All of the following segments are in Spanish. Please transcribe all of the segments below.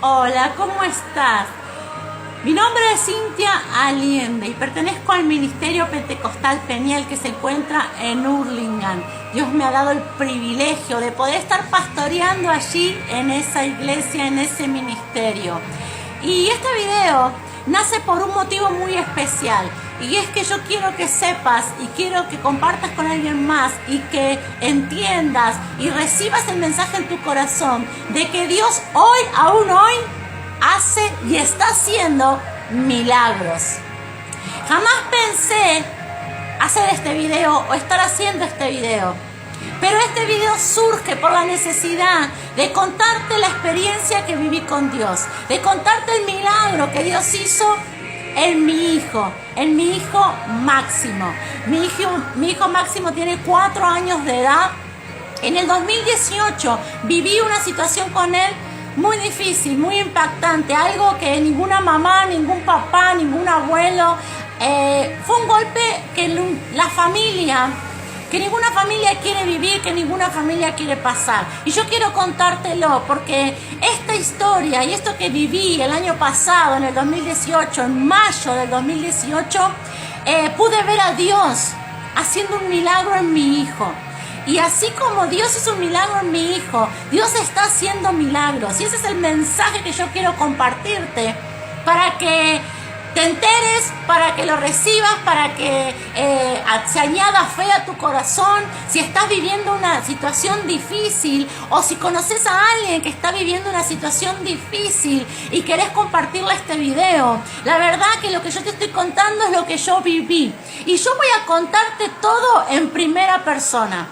Hola, ¿cómo estás? Mi nombre es Cintia Allende y pertenezco al Ministerio Pentecostal Peniel que se encuentra en Hurlingham. Dios me ha dado el privilegio de poder estar pastoreando allí en esa iglesia, en ese ministerio. Y este video nace por un motivo muy especial. Y es que yo quiero que sepas y quiero que compartas con alguien más y que entiendas y recibas el mensaje en tu corazón de que Dios hoy, aún hoy, hace y está haciendo milagros. Jamás pensé hacer este video o estar haciendo este video. Pero este video surge por la necesidad de contarte la experiencia que viví con Dios, de contarte el milagro que Dios hizo en mi hijo Máximo. Mi hijo Máximo tiene 4 años de edad. En el 2018 viví una situación con él muy difícil, muy impactante, algo que ninguna mamá, ningún papá, ningún abuelo, fue un golpe que ninguna familia quiere vivir, que ninguna familia quiere pasar. Y yo quiero contártelo porque esta historia y esto que viví el año pasado, en el 2018, en mayo del 2018, pude ver a Dios haciendo un milagro en mi hijo. Y así como Dios hizo un milagro en mi hijo, Dios está haciendo milagros. Y ese es el mensaje que yo quiero compartirte para que te enteres, para que lo recibas, para que se añada fe a tu corazón. Si estás viviendo una situación difícil o si conoces a alguien que está viviendo una situación difícil y querés compartirle este video, la verdad que lo que yo te estoy contando es lo que yo viví. Y yo voy a contarte todo en primera persona.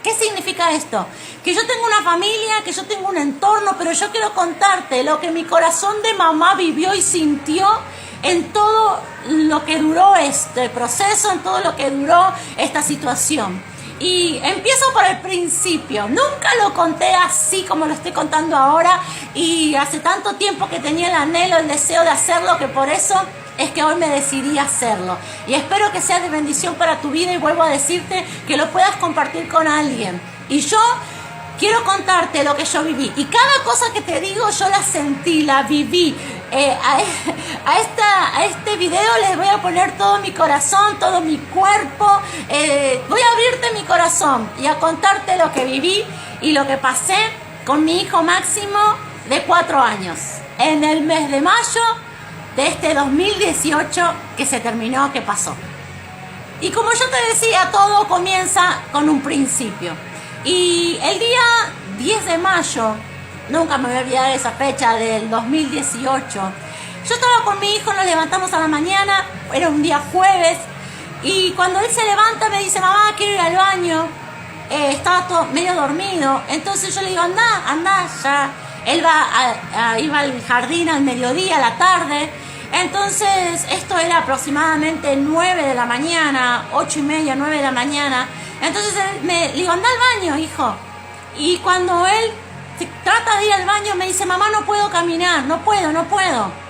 ¿Qué significa esto? Que yo tengo una familia, que yo tengo un entorno, pero yo quiero contarte lo que mi corazón de mamá vivió y sintió en todo lo que duró este proceso, en todo lo que duró esta situación. Y empiezo por el principio. Nunca lo conté así como lo estoy contando ahora, y hace tanto tiempo que tenía el anhelo, el deseo de hacerlo, que por eso es que hoy me decidí a hacerlo. Y espero que sea de bendición para tu vida y vuelvo a decirte que lo puedas compartir con alguien. Y yo quiero contarte lo que yo viví. Y cada cosa que te digo yo la sentí, la viví. A este video les voy a poner todo mi corazón, todo mi cuerpo. Voy a abrirte mi corazón y a contarte lo que viví y lo que pasé con mi hijo Máximo de 4 años. En el mes de mayo de este 2018 que se terminó, que pasó. Y como yo te decía, todo comienza con un principio. Y el día 10 de mayo, nunca me voy a olvidar esa fecha del 2018, yo estaba con mi hijo, nos levantamos a la mañana, era un día jueves, y cuando él se levanta me dice: mamá, quiero ir al baño. Estaba todo medio dormido, entonces yo le digo: anda, ya. Él iba al jardín al mediodía, a la tarde. Entonces esto era aproximadamente 9 de la mañana, 8:30, 9 de la mañana. Entonces le digo: anda al baño, hijo. Y cuando él trata de ir al baño me dice: mamá, no puedo caminar, no puedo.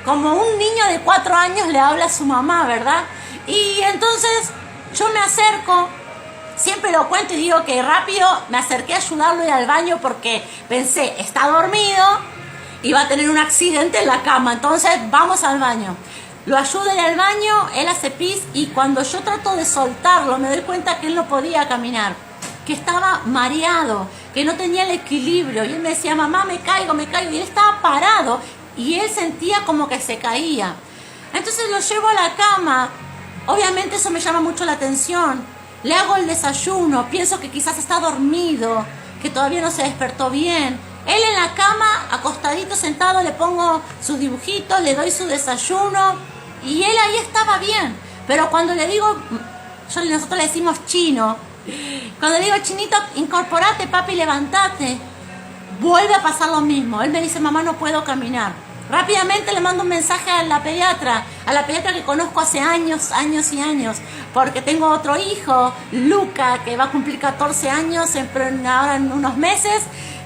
Como un niño de 4 años le habla a su mamá, ¿verdad? Y entonces yo me acerco, siempre lo cuento y digo que rápido me acerqué a ayudarlo a ir al baño porque pensé: está dormido y va a tener un accidente en la cama, entonces vamos al baño. Lo ayudo a ir al baño, él hace pis, y cuando yo trato de soltarlo me doy cuenta que él no podía caminar, que estaba mareado, que no tenía el equilibrio, y él me decía: mamá, me caigo, y él estaba parado y él sentía como que se caía. Entonces lo llevo a la cama. Obviamente eso me llama mucho la atención. Le hago el desayuno, pienso que quizás está dormido, que todavía no se despertó bien. Él en la cama, acostadito, sentado, le pongo sus dibujitos, le doy su desayuno y él ahí estaba bien. Pero cuando le digo, nosotros le decimos chino, cuando le digo: chinito, incorporate, papi, levantate, vuelve a pasar lo mismo. Él me dice: mamá, no puedo caminar. Rápidamente le mando un mensaje a la pediatra que conozco hace años, porque tengo otro hijo, Luca, que va a cumplir 14 años ahora en unos meses,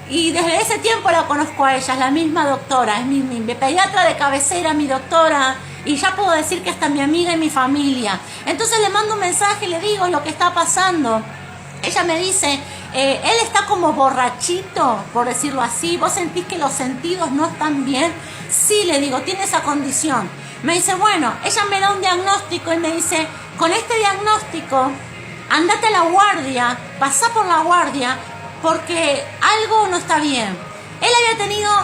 y desde ese tiempo la conozco a ella, es la misma doctora, es mi pediatra de cabecera, mi doctora, y ya puedo decir que hasta mi amiga y mi familia. Entonces le mando un mensaje y le digo lo que está pasando. Ella me dice: él está como borrachito, por decirlo así. ¿Vos sentís que los sentidos no están bien? Sí, le digo, tiene esa condición. Me dice, bueno, ella me da un diagnóstico y me dice, con este diagnóstico, andate a la guardia, pasá por la guardia, porque algo no está bien. Él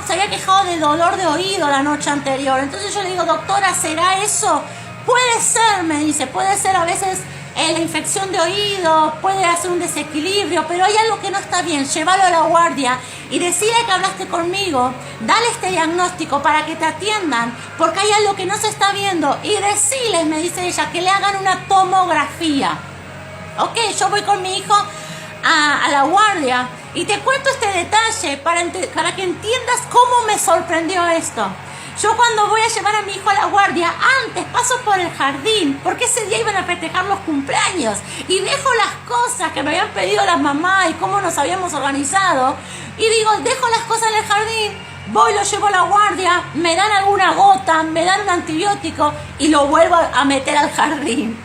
se había quejado de dolor de oído la noche anterior. Entonces yo le digo, doctora, ¿será eso? Puede ser, me dice, puede ser a veces la infección de oído, puede hacer un desequilibrio, pero hay algo que no está bien. Llévalo a la guardia y decide que hablaste conmigo, dale este diagnóstico para que te atiendan, porque hay algo que no se está viendo. Y deciles, me dice ella, que le hagan una tomografía. Ok, yo voy con mi hijo a la guardia y te cuento este detalle para que entiendas cómo me sorprendió esto. Yo cuando voy a llevar a mi hijo a la guardia, antes paso por el jardín, porque ese día iban a festejar los cumpleaños, y dejo las cosas que me habían pedido las mamás y cómo nos habíamos organizado, y digo, dejo las cosas en el jardín, voy, lo llevo a la guardia, me dan alguna gota, me dan un antibiótico y lo vuelvo a meter al jardín.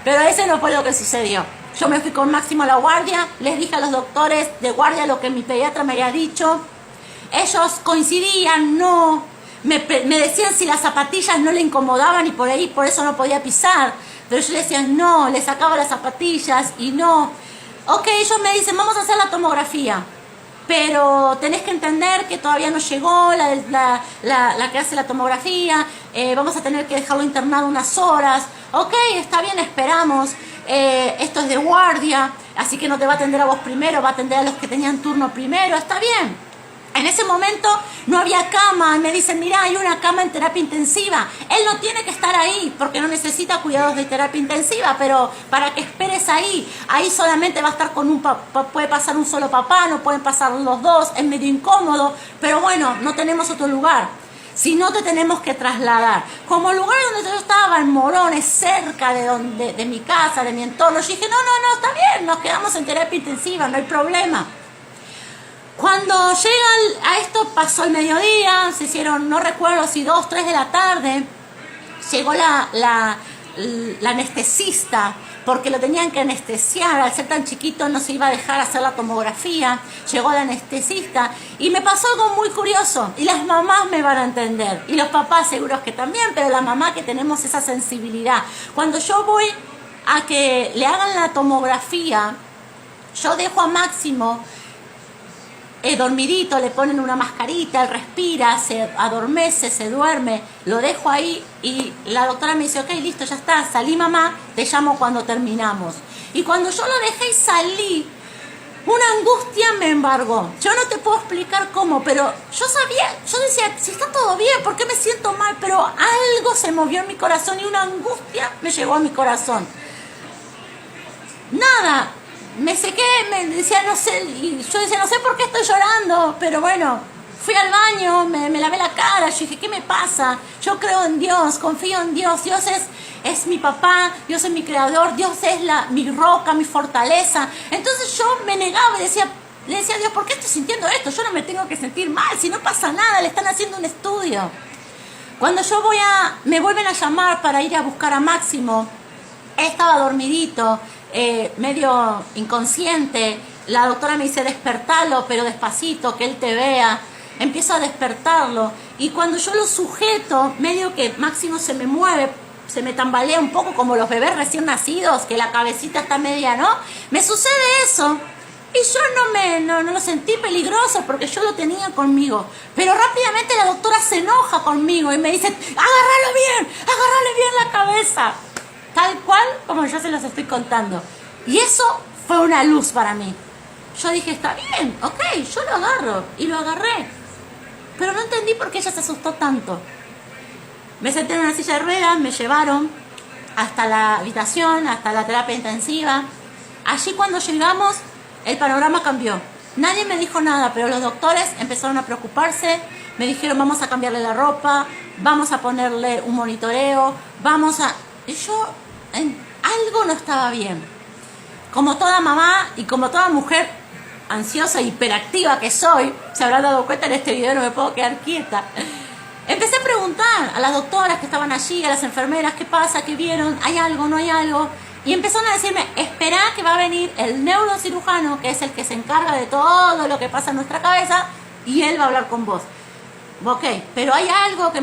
Pero ese no fue lo que sucedió. Yo me fui con Máximo a la guardia, les dije a los doctores de guardia lo que mi pediatra me había dicho. Ellos coincidían, me decían si las zapatillas no le incomodaban y por eso no podía pisar. Pero yo le decía no, le sacaba las zapatillas y no. Ok, ellos me dicen, vamos a hacer la tomografía. Pero tenés que entender que todavía no llegó la que hace la tomografía, vamos a tener que dejarlo internado unas horas. Ok, está bien, esperamos. Esto es de guardia, así que no te va a atender a vos primero, va a atender a los que tenían turno primero, está bien. En ese momento no había cama, y me dicen, mira, hay una cama en terapia intensiva. Él no tiene que estar ahí porque no necesita cuidados de terapia intensiva, pero para que esperes ahí solamente va a estar con puede pasar un solo papá, no pueden pasar los dos, es medio incómodo, pero bueno, no tenemos otro lugar. Si no, te tenemos que trasladar. Como el lugar donde yo estaba, en Morones, cerca de mi casa, de mi entorno, yo dije, no, está bien, nos quedamos en terapia intensiva, no hay problema. Cuando llega a esto, pasó el mediodía, se hicieron, no recuerdo si 2, 3 de la tarde, llegó la anestesista, porque lo tenían que anestesiar, al ser tan chiquito no se iba a dejar hacer la tomografía. Llegó la anestesista y me pasó algo muy curioso, y las mamás me van a entender, y los papás seguros que también, pero la mamá que tenemos esa sensibilidad. Cuando yo voy a que le hagan la tomografía, yo dejo a Máximo dormidito, le ponen una mascarita, él respira, se adormece, se duerme, lo dejo ahí y la doctora me dice, ok, listo, ya está, salí mamá, te llamo cuando terminamos. Y cuando yo lo dejé y salí, una angustia me embargó. Yo no te puedo explicar cómo, pero yo decía, si está todo bien, ¿por qué me siento mal? Pero algo se movió en mi corazón y una angustia me llegó a mi corazón. Nada. Me sequé, me decía, no sé, y yo decía, no sé por qué estoy llorando, pero bueno, fui al baño, me lavé la cara, yo dije, ¿qué me pasa? Yo creo en Dios, confío en Dios, Dios es mi papá, Dios es mi creador, Dios es mi roca, mi fortaleza. Entonces yo me negaba y le decía a Dios, ¿por qué estoy sintiendo esto? Yo no me tengo que sentir mal, si no pasa nada, le están haciendo un estudio. Cuando me vuelven a llamar para ir a buscar a Máximo, él estaba dormidito, medio inconsciente. La doctora me dice, despertalo, pero despacito, que él te vea. Empiezo a despertarlo y cuando yo lo sujeto, medio que Máximo se me mueve, se me tambalea un poco como los bebés recién nacidos, que la cabecita está media, ¿no? Me sucede eso y yo no lo sentí peligroso porque yo lo tenía conmigo, pero rápidamente la doctora se enoja conmigo y me dice, agárrale bien la cabeza. Tal cual como yo se los estoy contando. Y eso fue una luz para mí. Yo dije, está bien, ok, yo lo agarro. Y lo agarré. Pero no entendí por qué ella se asustó tanto. Me senté en una silla de ruedas, me llevaron hasta la habitación, hasta la terapia intensiva. Allí cuando llegamos, el panorama cambió. Nadie me dijo nada, pero los doctores empezaron a preocuparse. Me dijeron, vamos a cambiarle la ropa, vamos a ponerle un monitoreo, Y yo, algo no estaba bien. Como toda mamá y como toda mujer ansiosa e hiperactiva que soy, se habrán dado cuenta en este video, no me puedo quedar quieta. Empecé a preguntar a las doctoras que estaban allí, a las enfermeras, ¿qué pasa? ¿Qué vieron? ¿Hay algo? ¿No hay algo? Y empezaron a decirme, espera que va a venir el neurocirujano, que es el que se encarga de todo lo que pasa en nuestra cabeza, y él va a hablar con vos. Ok, pero hay algo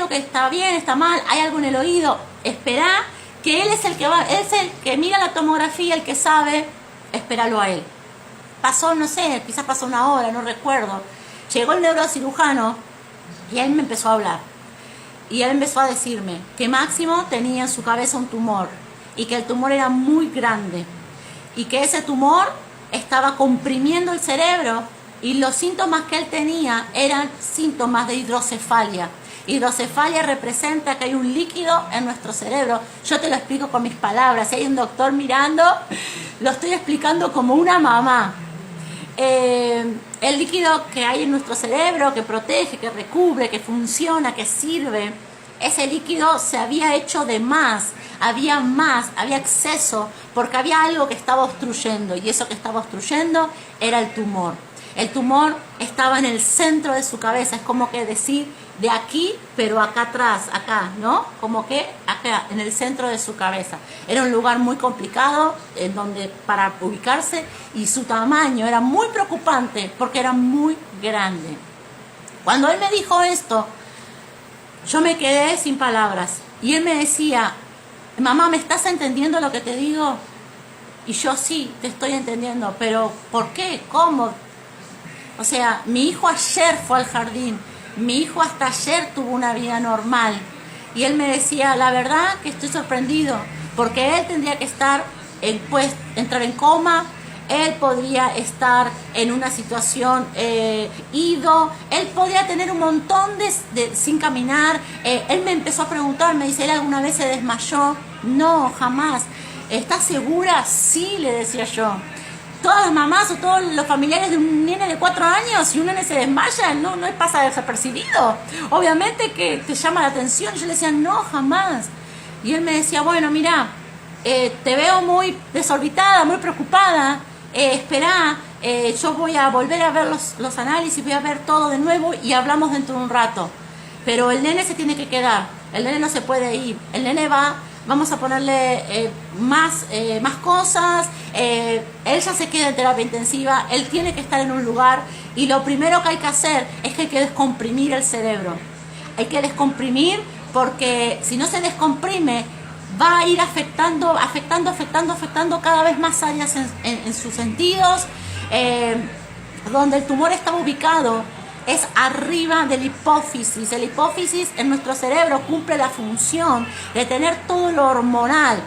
que está bien, está mal, hay algo en el oído. Espera que él es el que mira la tomografía, el que sabe, espéralo a él. Pasó, no sé, quizás pasó una hora, no recuerdo. Llegó el neurocirujano y él me empezó a hablar. Y él empezó a decirme que Máximo tenía en su cabeza un tumor y que el tumor era muy grande y que ese tumor estaba comprimiendo el cerebro y los síntomas que él tenía eran síntomas de hidrocefalia. Hidrocefalia representa que hay un líquido en nuestro cerebro. Yo te lo explico con mis palabras. Si hay un doctor mirando, lo estoy explicando como una mamá. El líquido que hay en nuestro cerebro, que protege, que recubre, que funciona, que sirve, ese líquido se había hecho de más, había exceso, porque había algo que estaba obstruyendo, y eso que estaba obstruyendo era el tumor. El tumor estaba en el centro de su cabeza, es como que decir de aquí, pero acá atrás, acá, ¿no? Como que acá, en el centro de su cabeza. Era un lugar muy complicado en donde para ubicarse, y su tamaño era muy preocupante porque era muy grande. Cuando él me dijo esto, yo me quedé sin palabras. Y él me decía, mamá, ¿me estás entendiendo lo que te digo? Y yo sí, te estoy entendiendo, pero ¿por qué? ¿Cómo? O sea, mi hijo ayer fue al jardín, mi hijo hasta ayer tuvo una vida normal. Y él me decía, la verdad que estoy sorprendido, porque él tendría que entrar en coma, él podría estar en una situación ido, él podría tener un montón sin caminar. Él me empezó a preguntar, me dice, ¿él alguna vez se desmayó? No, jamás. ¿Estás segura? Sí, le decía yo. Todas las mamás o todos los familiares de un nene de 4 años, si un nene se desmaya, no pasa desapercibido. Obviamente que te llama la atención. Yo le decía, no, jamás. Y él me decía, bueno, mira, te veo muy desorbitada, muy preocupada. Esperá, yo voy a volver a ver los análisis, voy a ver todo de nuevo y hablamos dentro de un rato. Pero el nene se tiene que quedar, el nene no se puede ir, el nene vamos a ponerle más cosas, él ya se queda en terapia intensiva, él tiene que estar en un lugar, y lo primero que hay que hacer es que hay que descomprimir el cerebro. Hay que descomprimir, porque si no se descomprime va a ir afectando cada vez más áreas en sus sentidos. Donde el tumor está ubicado es arriba de la hipófisis. La hipófisis en nuestro cerebro cumple la función de tener todo lo hormonal,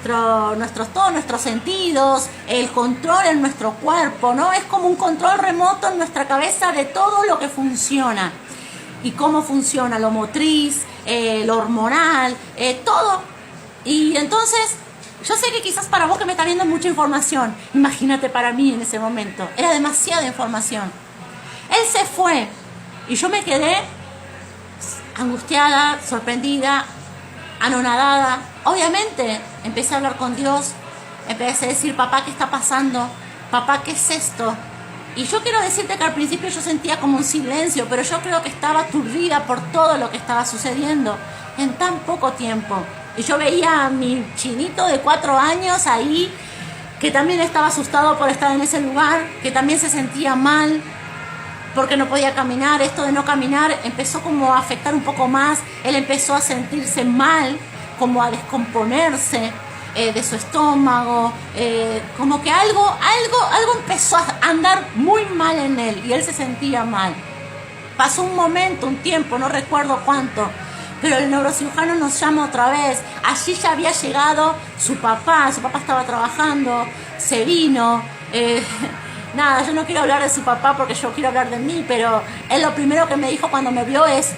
todos nuestros sentidos, el control en nuestro cuerpo, ¿no? Es como un control remoto en nuestra cabeza de todo lo que funciona. Y cómo funciona lo motriz, lo hormonal, todo. Y entonces, yo sé que quizás para vos que me está viendo mucha información, imagínate para mí en ese momento, era demasiada información. Él se fue y yo me quedé angustiada, sorprendida, anonadada. Obviamente empecé a hablar con Dios, empecé a decir, papá, ¿qué está pasando? Papá, ¿qué es esto? Y yo quiero decirte que al principio yo sentía como un silencio, pero yo creo que estaba aturdida por todo lo que estaba sucediendo en tan poco tiempo. Y yo veía a mi chinito de 4 años ahí, que también estaba asustado por estar en ese lugar, que también se sentía mal porque no podía caminar. Esto de no caminar empezó como a afectar un poco más. Él empezó a sentirse mal, como a descomponerse de su estómago, como que algo empezó a andar muy mal en él y él se sentía mal. Pasó un momento, un tiempo, no recuerdo cuánto, pero el neurocirujano nos llama otra vez. Allí ya había llegado su papá estaba trabajando, se vino. Nada, yo no quiero hablar de su papá porque yo quiero hablar de mí, pero él lo primero que me dijo cuando me vio es,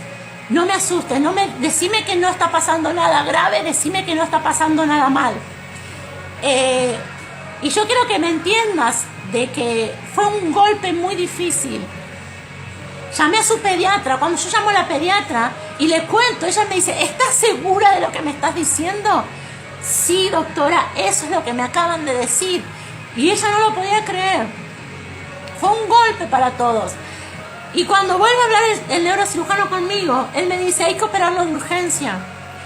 no me asustes, decime que no está pasando nada grave, decime que no está pasando nada mal. Y yo quiero que me entiendas de que fue un golpe muy difícil. Llamé a su pediatra. Cuando yo llamo a la pediatra y le cuento, ella me dice, ¿estás segura de lo que me estás diciendo? Sí, doctora, eso es lo que me acaban de decir. Y ella no lo podía creer. Fue un golpe para todos. Y cuando vuelve a hablar el neurocirujano conmigo, él me dice, hay que operarlo de urgencia.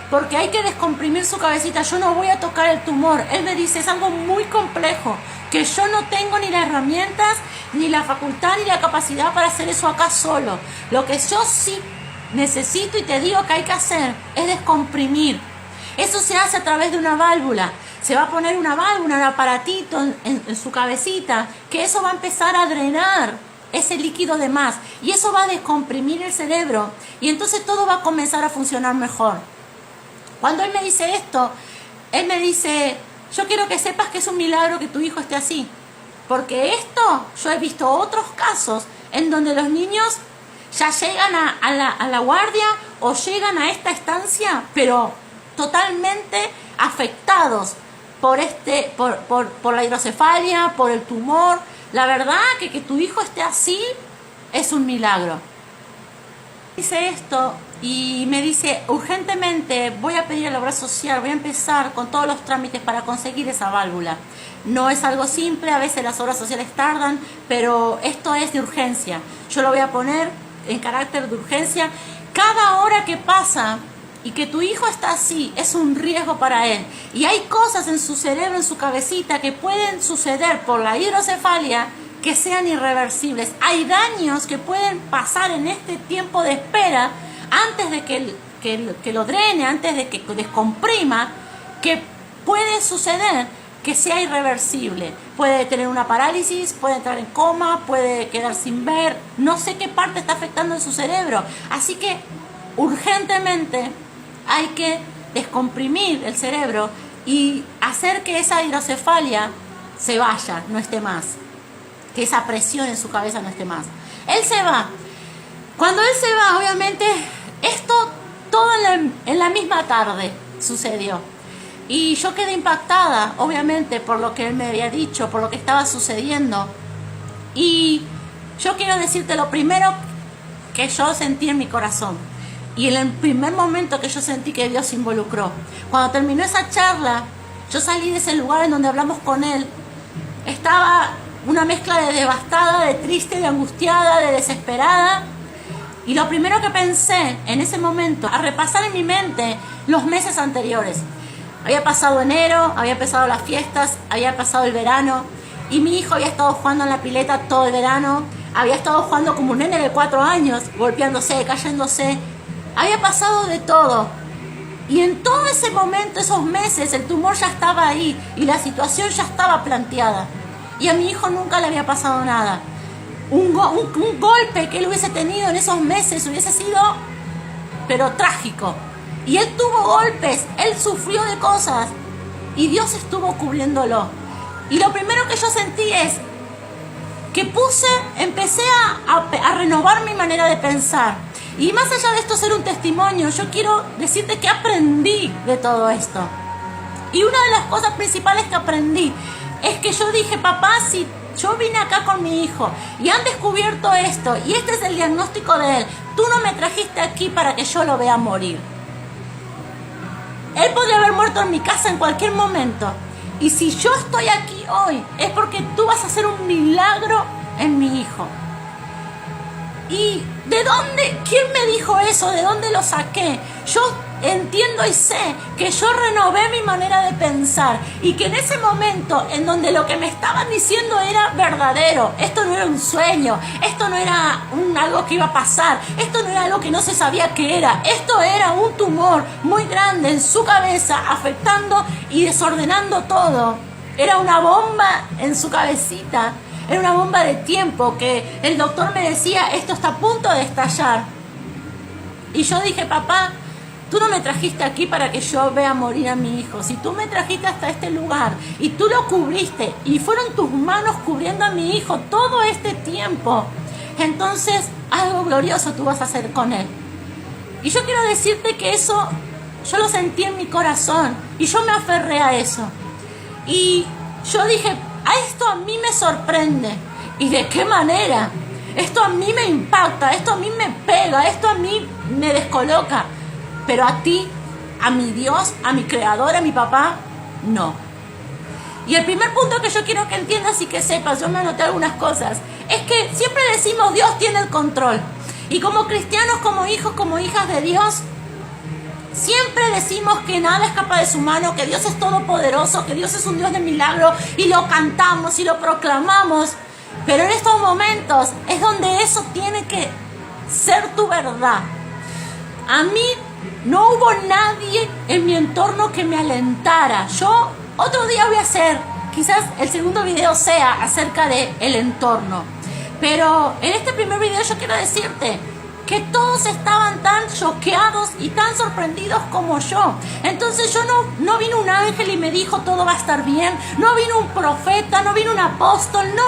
porque hay que descomprimir su cabecita. Yo no voy a tocar el tumor. Él me dice, es algo muy complejo, que yo no tengo ni las herramientas, ni la facultad, ni la capacidad para hacer eso acá solo. Lo que yo sí necesito y te digo que hay que hacer es descomprimir. Eso se hace a través de una válvula. Se va a poner una válvula, un aparatito en su cabecita, que eso va a empezar a drenar ese líquido de más. Y eso va a descomprimir el cerebro. Y entonces todo va a comenzar a funcionar mejor. Cuando él me dice esto, él me dice, yo quiero que sepas que es un milagro que tu hijo esté así. Porque esto, yo he visto otros casos en donde los niños ya llegan a la guardia o llegan a esta estancia, pero totalmente afectados por la hidrocefalia, por el tumor. La verdad que tu hijo esté así es un milagro. Dice esto y me dice, urgentemente voy a pedir a la obra social, voy a empezar con todos los trámites para conseguir esa válvula. No es algo simple, a veces las obras sociales tardan, pero esto es de urgencia. Yo lo voy a poner en carácter de urgencia. Cada hora que pasa y que tu hijo está así es un riesgo para él. Y hay cosas en su cerebro, en su cabecita, que pueden suceder por la hidrocefalia que sean irreversibles. Hay daños que pueden pasar en este tiempo de espera antes de que lo drene, antes de que descomprima, que puede suceder que sea irreversible. Puede tener una parálisis, puede entrar en coma, puede quedar sin ver. No sé qué parte está afectando en su cerebro. Así que urgentemente hay que descomprimir el cerebro y hacer que esa hidrocefalia se vaya, no esté más. Que esa presión en su cabeza no esté más. Él se va. Cuando él se va, obviamente, esto todo en la misma tarde sucedió. Y yo quedé impactada, obviamente, por lo que él me había dicho, por lo que estaba sucediendo. Y yo quiero decirte lo primero que yo sentí en mi corazón. Y en el primer momento que yo sentí que Dios se involucró. Cuando terminó esa charla, yo salí de ese lugar en donde hablamos con él. Estaba una mezcla de devastada, de triste, de angustiada, de desesperada. Y lo primero que pensé en ese momento, a repasar en mi mente los meses anteriores. Había pasado enero, había empezado las fiestas, había pasado el verano. Y mi hijo había estado jugando en la pileta todo el verano. Había estado jugando como un nene de 4 años, golpeándose, cayéndose. Había pasado de todo. Y en todo ese momento, esos meses, el tumor ya estaba ahí y la situación ya estaba planteada. Y a mi hijo nunca le había pasado nada. Un golpe que él hubiese tenido en esos meses hubiese sido, pero trágico. Y él tuvo golpes, él sufrió de cosas y Dios estuvo cubriéndolo. Y lo primero que yo sentí es que empecé a renovar mi manera de pensar. Y más allá de esto ser un testimonio, yo quiero decirte que aprendí de todo esto. Y una de las cosas principales que aprendí es que yo dije, papá, si yo vine acá con mi hijo y han descubierto esto y este es el diagnóstico de él, tú no me trajiste aquí para que yo lo vea morir. Él podría haber muerto en mi casa en cualquier momento. Y si yo estoy aquí hoy, es porque tú vas a hacer un milagro en mi hijo. ¿Y de dónde? ¿Quién me dijo eso? ¿De dónde lo saqué? Yo entiendo y sé que yo renové mi manera de pensar y que en ese momento en donde lo que me estaban diciendo era verdadero, esto no era un sueño, esto no era algo que iba a pasar, esto no era algo que no se sabía qué era, esto era un tumor muy grande en su cabeza afectando y desordenando todo. Era una bomba en su cabecita. Era una bomba de tiempo que el doctor me decía, esto está a punto de estallar. Y yo dije, papá, tú no me trajiste aquí para que yo vea morir a mi hijo. Si tú me trajiste hasta este lugar y tú lo cubriste y fueron tus manos cubriendo a mi hijo todo este tiempo, entonces algo glorioso tú vas a hacer con él. Y yo quiero decirte que eso yo lo sentí en mi corazón y yo me aferré a eso. Y yo dije, esto a mí me sorprende. ¿Y de qué manera? Esto a mí me impacta, esto a mí me pega, esto a mí me descoloca. Pero a ti, a mi Dios, a mi Creador, a mi papá, no. Y el primer punto que yo quiero que entiendas y que sepas, yo me anoté algunas cosas, es que siempre decimos Dios tiene el control. Y como cristianos, como hijos, como hijas de Dios, Siempre decimos que nada escapa de su mano, que Dios es todopoderoso, que Dios es un Dios de milagro, y lo cantamos y lo proclamamos. Pero en estos momentos es donde eso tiene que ser tu verdad. A mí no hubo nadie en mi entorno que me alentara. Yo otro día voy a hacer, quizás el segundo video sea acerca del entorno. Pero en este primer video yo quiero decirte que todos estaban tan choqueados y tan sorprendidos como yo. Entonces yo no vino un ángel y me dijo todo va a estar bien, no vino un profeta, no vino un apóstol, no,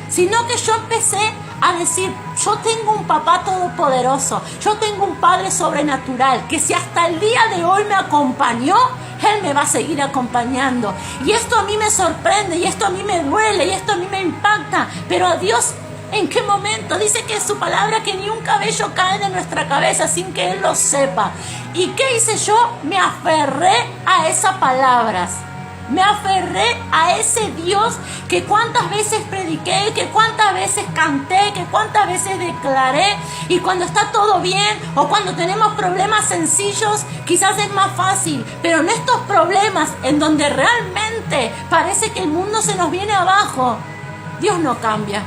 sino que yo empecé a decir, yo tengo un papá todopoderoso, yo tengo un padre sobrenatural, que si hasta el día de hoy me acompañó, Él me va a seguir acompañando. Y esto a mí me sorprende, y esto a mí me duele, y esto a mí me impacta, pero a Dios, ¿en qué momento? Dice que es su palabra que ni un cabello cae de nuestra cabeza sin que Él lo sepa. ¿Y qué hice yo? Me aferré a esas palabras. Me aferré a ese Dios que cuántas veces prediqué, que cuántas veces canté, que cuántas veces declaré. Y cuando está todo bien o cuando tenemos problemas sencillos, quizás es más fácil. Pero en estos problemas en donde realmente parece que el mundo se nos viene abajo, Dios no cambia.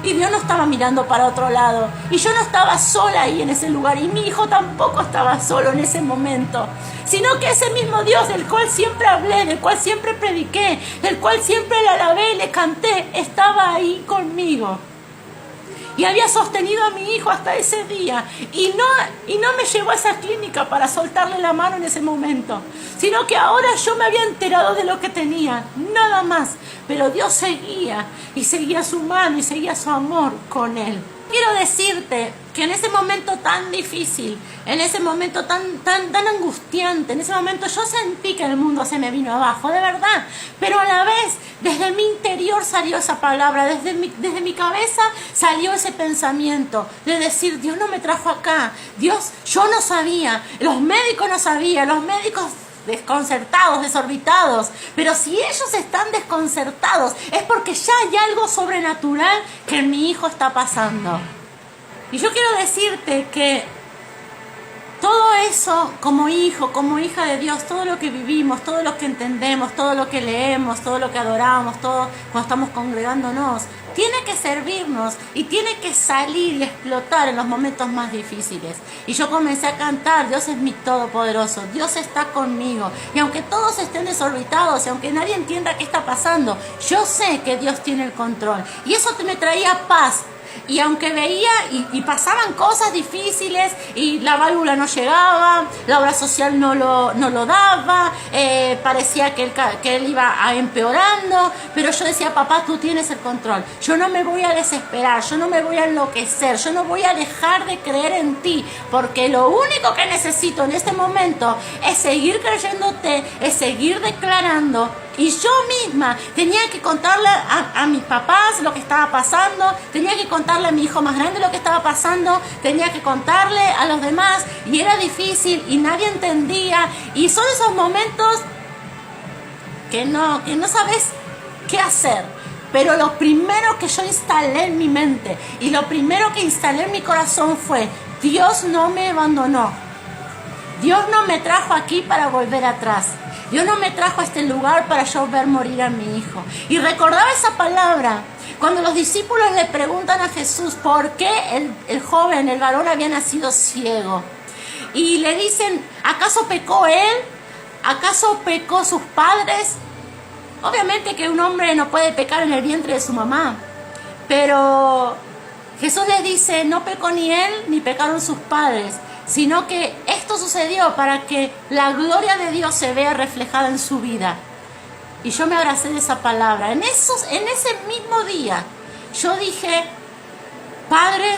Y Dios no estaba mirando para otro lado. Y yo no estaba sola ahí en ese lugar. Y mi hijo tampoco estaba solo en ese momento. Sino que ese mismo Dios del cual siempre hablé, del cual siempre prediqué, del cual siempre le alabé y le canté, estaba ahí conmigo. Y había sostenido a mi hijo hasta ese día. Y no me llevó a esa clínica para soltarle la mano en ese momento. Sino que ahora yo me había enterado de lo que tenía. Nada más. Pero Dios seguía. Y seguía su mano y seguía su amor con él. Quiero decirte que en ese momento tan difícil, en ese momento tan angustiante, en ese momento yo sentí que el mundo se me vino abajo, de verdad. Pero a la vez, desde mi interior salió esa palabra, desde mi cabeza salió ese pensamiento de decir, Dios no me trajo acá, Dios, yo no sabía, los médicos no sabían, los médicos desconcertados, desorbitados, pero si ellos están desconcertados es porque ya hay algo sobrenatural que en mi hijo está pasando. Y yo quiero decirte que todo eso, como hijo, como hija de Dios, todo lo que vivimos, todo lo que entendemos, todo lo que leemos, todo lo que adoramos, todo cuando estamos congregándonos, tiene que servirnos y tiene que salir y explotar en los momentos más difíciles. Y yo comencé a cantar, Dios es mi todopoderoso, Dios está conmigo. Y aunque todos estén desorbitados y aunque nadie entienda qué está pasando, yo sé que Dios tiene el control. Y eso me traía paz. Y aunque veía y pasaban cosas difíciles y la válvula no llegaba, la obra social no lo daba, parecía que él iba empeorando, pero yo decía, papá, tú tienes el control, yo no me voy a desesperar, yo no me voy a enloquecer, yo no voy a dejar de creer en ti, porque lo único que necesito en este momento es seguir creyéndote, es seguir declarando. Y yo misma tenía que contarle a mis papás lo que estaba pasando, tenía que contarle a mi hijo más grande lo que estaba pasando, tenía que contarle a los demás, y era difícil y nadie entendía. Y son esos momentos que no sabes qué hacer. Pero lo primero que yo instalé en mi mente y lo primero que instalé en mi corazón fue, Dios no me abandonó. Dios no me trajo aquí para volver atrás. Dios no me trajo a este lugar para yo ver morir a mi hijo. Y recordaba esa palabra cuando los discípulos le preguntan a Jesús por qué el joven, el varón, había nacido ciego. Y le dicen, ¿acaso pecó él? ¿Acaso pecó sus padres? Obviamente que un hombre no puede pecar en el vientre de su mamá. Pero Jesús les dice, no pecó ni él ni pecaron sus padres, sino que esto sucedió para que la gloria de Dios se vea reflejada en su vida. Y yo me abracé de esa palabra. En ese mismo día, yo dije, Padre,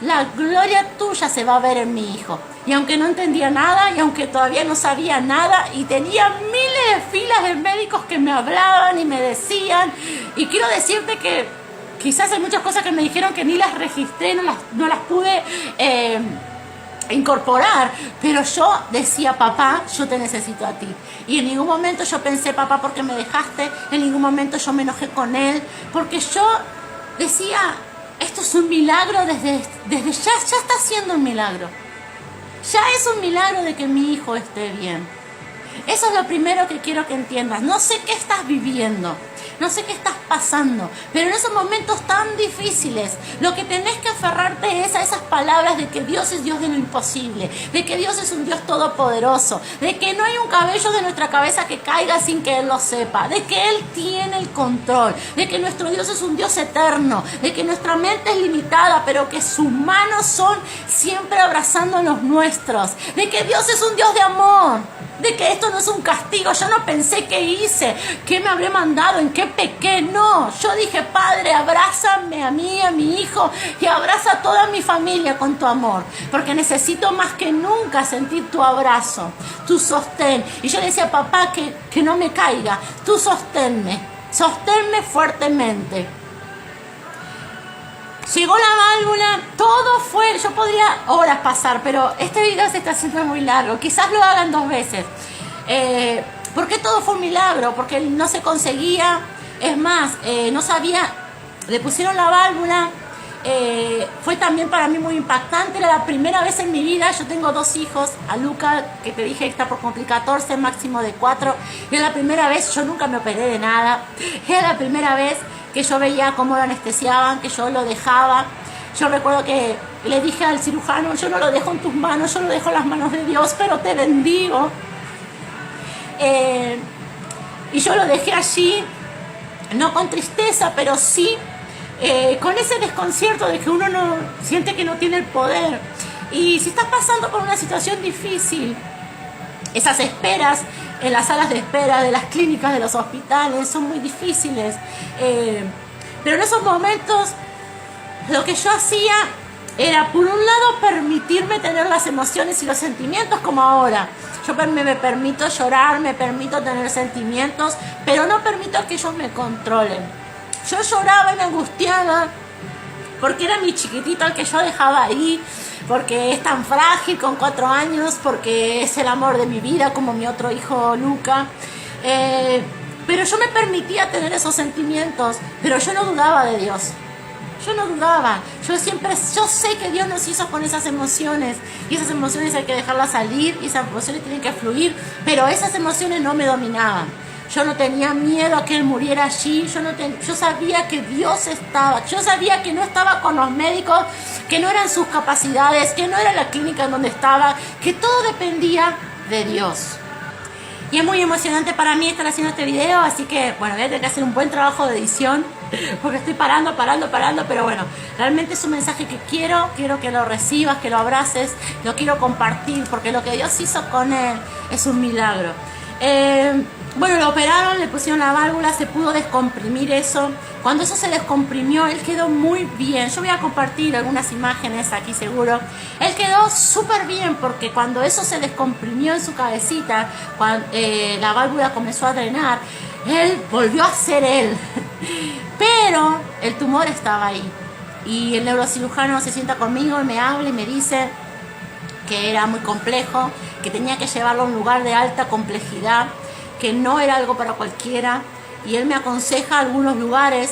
la gloria tuya se va a ver en mi hijo. Y aunque no entendía nada, y aunque todavía no sabía nada, y tenía miles de filas de médicos que me hablaban y me decían, y quiero decirte que quizás hay muchas cosas que me dijeron que ni las registré, no las pude incorporar, pero yo decía, papá, yo te necesito a ti. Y en ningún momento yo pensé, papá, ¿por qué me dejaste? En ningún momento yo me enojé con él, porque yo decía, esto es un milagro, desde ya está siendo un milagro. Ya es un milagro de que mi hijo esté bien. Eso es lo primero que quiero que entiendas. No sé qué estás viviendo, no sé qué estás pasando, pero en esos momentos tan difíciles, lo que tenés que aferrarte es a esas palabras de que Dios es Dios de lo imposible, de que Dios es un Dios todopoderoso, de que no hay un cabello de nuestra cabeza que caiga sin que Él lo sepa, de que Él tiene el control, de que nuestro Dios es un Dios eterno, de que nuestra mente es limitada, pero que sus manos son siempre abrazando a los nuestros, de que Dios es un Dios de amor, de que esto no es un castigo. Yo no pensé qué hice, qué me habré mandado, en qué pequé. No, yo dije, Padre, abrázame a mí, a mi hijo, y abraza a toda mi familia con tu amor, porque necesito más que nunca sentir tu abrazo, tu sostén. Y yo le decía, papá, que no me caiga, tú sosténme fuertemente. Llegó la válvula, todo fue, yo podría horas pasar, pero este video se está haciendo muy largo, quizás lo hagan 2 veces. ¿Por qué todo fue un milagro? Porque no se conseguía, es más, no sabía, le pusieron la válvula, fue también para mí muy impactante, era la primera vez en mi vida. Yo tengo 2 hijos, a Luca, que te dije que está por cumplir 14, máximo de 4, y era la primera vez, yo nunca me operé de nada, era la primera vez que yo veía cómo lo anestesiaban, que yo lo dejaba. Yo recuerdo que le dije al cirujano, yo no lo dejo en tus manos, yo lo dejo en las manos de Dios, pero te bendigo. Y yo lo dejé allí, no con tristeza, pero sí con ese desconcierto de que uno no siente que no tiene el poder. Y si estás pasando por una situación difícil, esas esperas en las salas de espera de las clínicas, de los hospitales, son muy difíciles. Pero en esos momentos lo que yo hacía era, por un lado, permitirme tener las emociones y los sentimientos como ahora. Yo me permito llorar, me permito tener sentimientos, pero no permito que ellos me controlen. Yo lloraba y me angustiaba porque era mi chiquitito el que yo dejaba ahí, porque es tan frágil con 4 años, porque es el amor de mi vida como mi otro hijo Luca. Pero yo me permitía tener esos sentimientos, pero yo no dudaba de Dios. Yo no dudaba, yo sé que Dios nos hizo con esas emociones, y esas emociones hay que dejarlas salir, y esas emociones tienen que fluir, pero esas emociones no me dominaban. Yo no tenía miedo a que Él muriera allí, yo sabía que Dios estaba, yo sabía que no estaba con los médicos, que no eran sus capacidades, que no era la clínica en donde estaba, que todo dependía de Dios. Y es muy emocionante para mí estar haciendo este video, así que bueno, voy a tener que hacer un buen trabajo de edición, porque estoy parando, pero bueno, realmente es un mensaje que quiero que lo recibas, que lo abraces, lo quiero compartir, porque lo que Dios hizo con Él es un milagro. Bueno, lo operaron, le pusieron la válvula, se pudo descomprimir eso. Cuando eso se descomprimió, él quedó muy bien. Yo voy a compartir algunas imágenes aquí seguro. Él quedó súper bien, porque cuando eso se descomprimió en su cabecita, cuando la válvula comenzó a drenar, él volvió a ser él. Pero el tumor estaba ahí. Y el neurocirujano se sienta conmigo y me habla y me dice que era muy complejo, que tenía que llevarlo a un lugar de alta complejidad, que no era algo para cualquiera, y él me aconseja algunos lugares.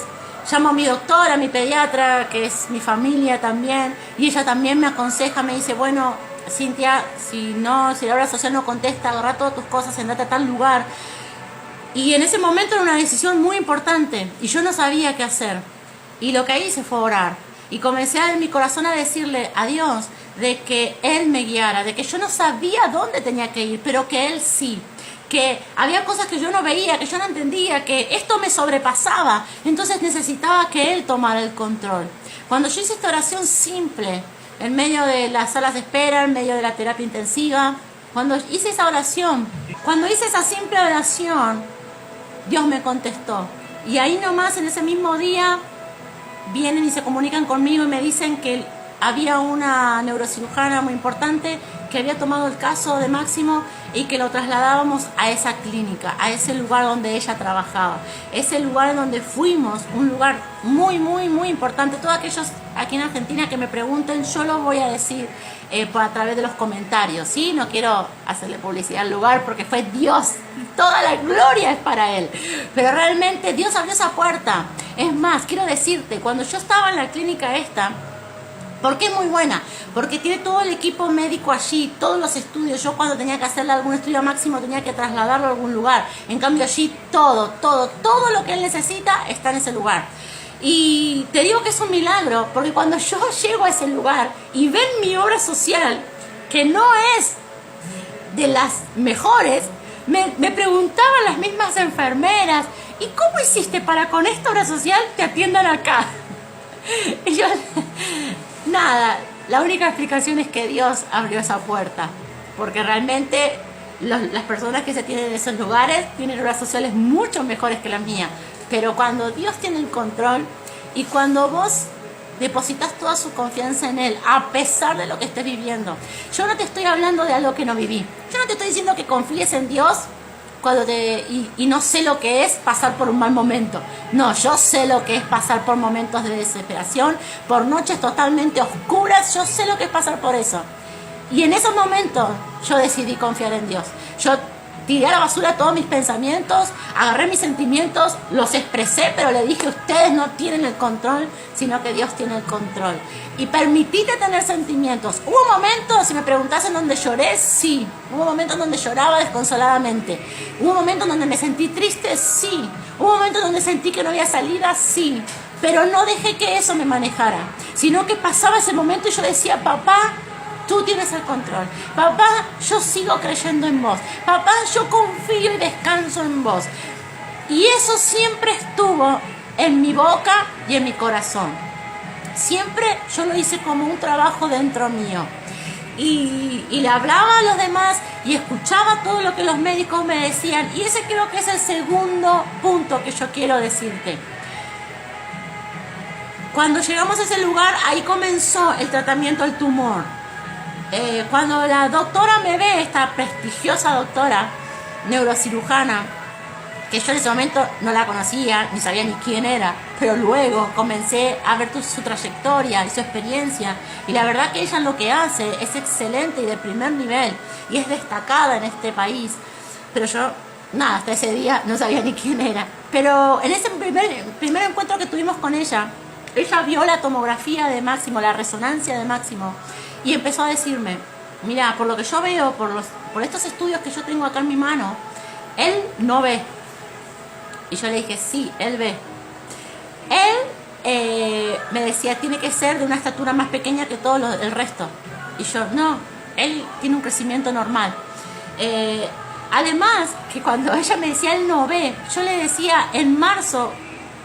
Llamo a mi doctora, a mi pediatra, que es mi familia también, y ella también me aconseja, me dice, bueno, Cintia, si la obra social no contesta, agarra todas tus cosas, andate a tal lugar. Y en ese momento era una decisión muy importante, y yo no sabía qué hacer, y lo que hice fue orar, y comencé en mi corazón a decirle a Dios de que Él me guiara, de que yo no sabía dónde tenía que ir, pero que Él sí, que había cosas que yo no veía, que yo no entendía, que esto me sobrepasaba, entonces necesitaba que Él tomara el control. Cuando yo hice esta oración simple, en medio de las salas de espera, en medio de la terapia intensiva, cuando hice esa oración, cuando hice esa simple oración, Dios me contestó. Y ahí nomás, en ese mismo día, vienen y se comunican conmigo y me dicen que había una neurocirujana muy importante que había tomado el caso de Máximo y que lo trasladábamos a esa clínica, a ese lugar donde ella trabajaba, ese lugar donde fuimos, un lugar muy, muy, muy importante. Todos aquellos aquí en Argentina que me pregunten, yo lo voy a decir a través de los comentarios, ¿sí? No quiero hacerle publicidad al lugar porque fue Dios, toda la gloria es para Él, pero realmente Dios abrió esa puerta. Es más, quiero decirte, cuando yo estaba en la clínica esta, ¿Por qué es muy buena? Porque tiene todo el equipo médico allí, todos los estudios. Yo cuando tenía que hacerle algún estudio a Máximo tenía que trasladarlo a algún lugar. En cambio allí todo lo que él necesita está en ese lugar. Y te digo que es un milagro, porque cuando yo llego a ese lugar y ven mi obra social, que no es de las mejores, me preguntaban las mismas enfermeras, ¿y cómo hiciste para con esta obra social te atiendan acá? Y yo, nada, la única explicación es que Dios abrió esa puerta, porque realmente las personas que se tienen en esos lugares tienen obras sociales mucho mejores que la mía, pero cuando Dios tiene el control y cuando vos depositas toda su confianza en Él, a pesar de lo que estés viviendo. Yo no te estoy hablando de algo que no viví. Yo no te estoy diciendo que confíes en Dios y no sé lo que es pasar por un mal momento. No, yo sé lo que es pasar por momentos de desesperación, por noches totalmente oscuras. Yo sé lo que es pasar por eso. Y en esos momentos yo decidí confiar en Dios. Yo tiré a la basura todos mis pensamientos, agarré mis sentimientos, los expresé, pero le dije, ustedes no tienen el control, sino que Dios tiene el control. Y permitite tener sentimientos. Hubo momentos, si me preguntas en donde lloré, sí. Hubo momentos en donde lloraba desconsoladamente. Hubo momentos en donde me sentí triste, sí. Hubo momentos en donde sentí que no había salida, sí. Pero no dejé que eso me manejara, sino que pasaba ese momento y yo decía, papá, tú tienes el control. Papá, yo sigo creyendo en vos. Papá, yo confío y descanso en vos. Y eso siempre estuvo en mi boca y en mi corazón. Siempre yo lo hice como un trabajo dentro mío. Y le hablaba a los demás y escuchaba todo lo que los médicos me decían. Y ese creo que es el segundo punto que yo quiero decirte. Cuando llegamos a ese lugar, ahí comenzó el tratamiento del tumor. Cuando la doctora me ve, esta prestigiosa doctora neurocirujana, que yo en ese momento no la conocía, ni sabía ni quién era, pero luego comencé a ver su trayectoria y su experiencia, y la verdad que ella lo que hace es excelente y de primer nivel, y es destacada en este país, pero yo, nada, hasta ese día no sabía ni quién era. Pero en ese primer encuentro que tuvimos con ella vio la tomografía de Máximo, la resonancia de Máximo, y empezó a decirme, mira, por lo que yo veo, por estos estudios que yo tengo acá en mi mano, él no ve. Y yo le dije, sí, él ve. Él me decía, tiene que ser de una estatura más pequeña que todo el resto. Y yo, no, él tiene un crecimiento normal. Además, que cuando ella me decía, él no ve, yo le decía, en marzo,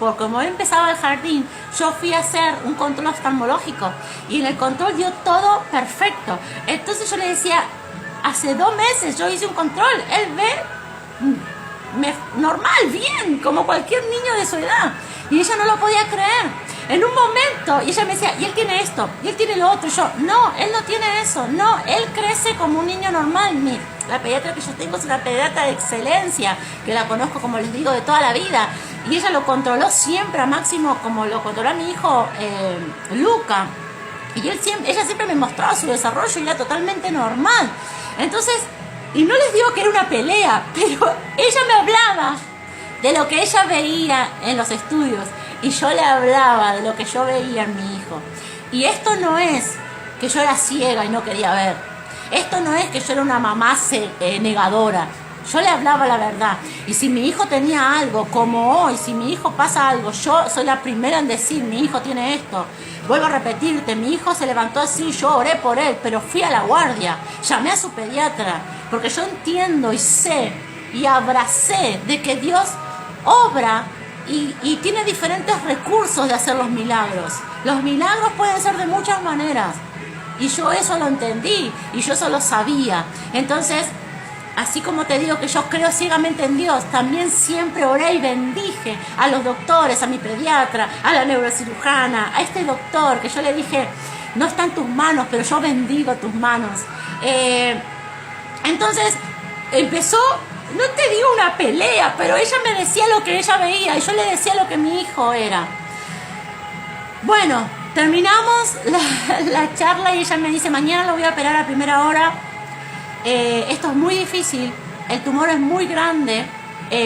porque como empezaba el jardín, yo fui a hacer un control oftalmológico y en el control dio todo perfecto. Entonces yo le decía, hace 2 meses yo hice un control, él ve normal, bien, como cualquier niño de su edad. Y ella no lo podía creer. En un momento, y ella me decía, y él tiene esto, y él tiene lo otro. Y yo, no, él no tiene eso, no, él crece como un niño normal. La pediatra que yo tengo es una pediatra de excelencia, que la conozco, como les digo, de toda la vida. Y ella lo controló siempre a Máximo, como lo controló a mi hijo Luca. Y ella siempre me mostraba su desarrollo y era totalmente normal. Entonces, y no les digo que era una pelea, pero ella me hablaba de lo que ella veía en los estudios y yo le hablaba de lo que yo veía en mi hijo. Y esto no es que yo era ciega y no quería ver. Esto no es que yo era una mamá negadora. Yo le hablaba la verdad. Y si mi hijo tenía algo, como hoy, si mi hijo pasa algo, yo soy la primera en decir, mi hijo tiene esto. Vuelvo a repetirte, mi hijo se levantó así, yo oré por él, pero fui a la guardia, llamé a su pediatra, porque yo entiendo y sé y abracé de que Dios obra y tiene diferentes recursos de hacer los milagros. Los milagros pueden ser de muchas maneras. Y yo eso lo entendí y yo eso lo sabía. Entonces, así como te digo que yo creo ciegamente en Dios, también siempre oré y bendije a los doctores, a mi pediatra, a la neurocirujana, a este doctor, que yo le dije, no está en tus manos, pero yo bendigo tus manos. Entonces, empezó, no te digo una pelea, pero ella me decía lo que ella veía y yo le decía lo que mi hijo era. Bueno, terminamos la charla y ella me dice, mañana lo voy a operar a primera hora. Esto es muy difícil, el tumor es muy grande,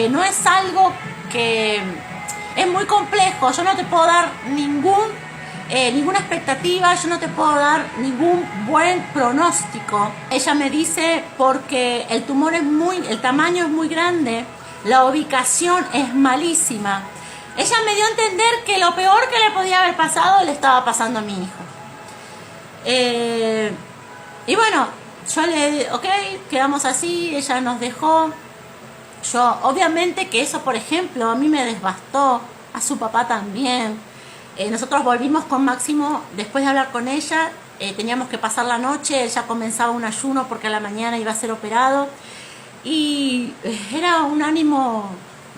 no es algo que es muy complejo, yo no te puedo dar ningún ninguna expectativa, yo no te puedo dar ningún buen pronóstico. Ella me dice porque el tumor el tamaño es muy grande, la ubicación es malísima. Ella me dio a entender que lo peor que le podía haber pasado le estaba pasando a mi hijo. Y bueno, yo ok, quedamos así, ella nos dejó. Yo, obviamente que eso, por ejemplo, a mí me devastó, a su papá también. Nosotros volvimos con Máximo, después de hablar con ella, teníamos que pasar la noche, él ya comenzaba un ayuno porque a la mañana iba a ser operado. Y era un ánimo,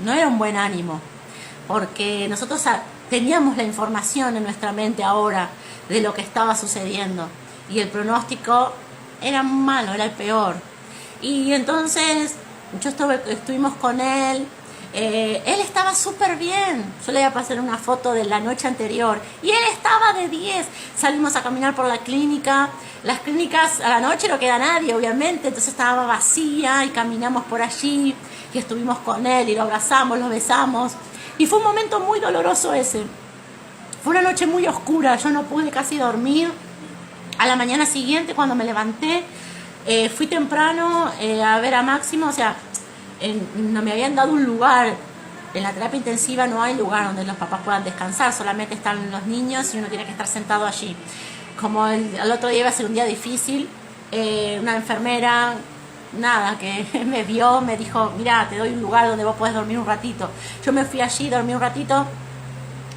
no era un buen ánimo, porque nosotros teníamos la información en nuestra mente ahora de lo que estaba sucediendo. Y el pronóstico era malo, era el peor. Y entonces estuvimos con él. Él estaba súper bien. Yo le iba a pasar una foto de la noche anterior y él estaba de 10. Salimos a caminar por la clínica. Las clínicas a la noche no queda nadie, obviamente, entonces estaba vacía y caminamos por allí y estuvimos con él y lo abrazamos, lo besamos. Y fue un momento muy doloroso ese. Fue una noche muy oscura, yo no pude casi dormir. A la mañana siguiente, cuando me levanté, fui temprano a ver a Máximo, o sea, no me habían dado un lugar. En la terapia intensiva no hay lugar donde los papás puedan descansar, solamente están los niños y uno tiene que estar sentado allí. Como el otro día iba a ser un día difícil, una enfermera, nada, que me vio, me dijo, mira, te doy un lugar donde vos podés dormir un ratito. Yo me fui allí, dormí un ratito,